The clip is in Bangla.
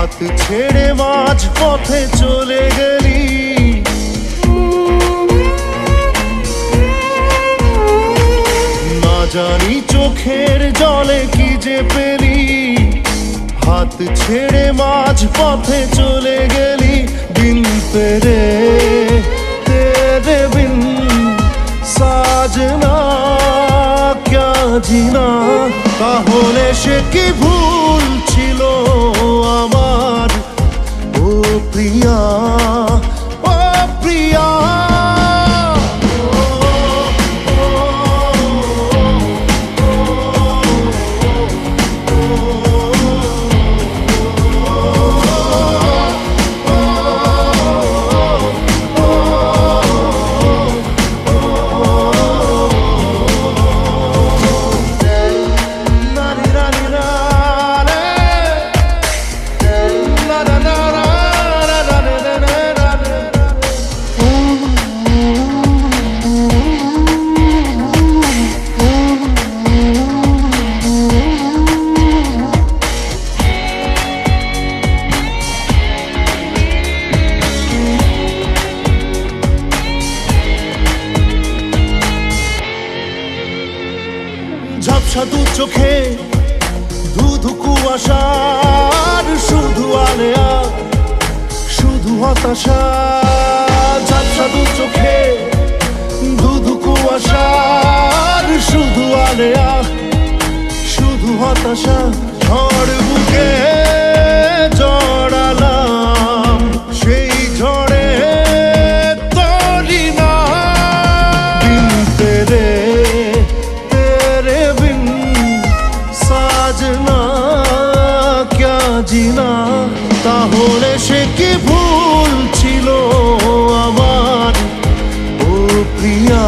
হাত ছেড়ে মাঝ পথে চলে গেলি, না জানি চোখের জলে কি যে পেলি। হাত ছেড়ে মাঝ পথে চলে গেলি, বিন তেরে তেরে বিন সাজনা ক্যা জিনা। তাহলে সে কি ভুল ছিল আমার, ও প্রিয়া ও প্রিয়া। ঝাপসা দু চোখে ধুধু কুয়াশার শুধু আলেয়া শুধু হতাশা। ঝাপসা দু চোখে ধুধু কুয়াশার শুধু আলেয়া শুধু হতাশা। ঝড় বুকে জড়ালাম, সেই ঝড়ে তরি না। বিন তেরে তেরে বিন সাজনা ক্যা জিনা। তাহলে সে কি ভুল ছিল আমার, ও প্রিয়া।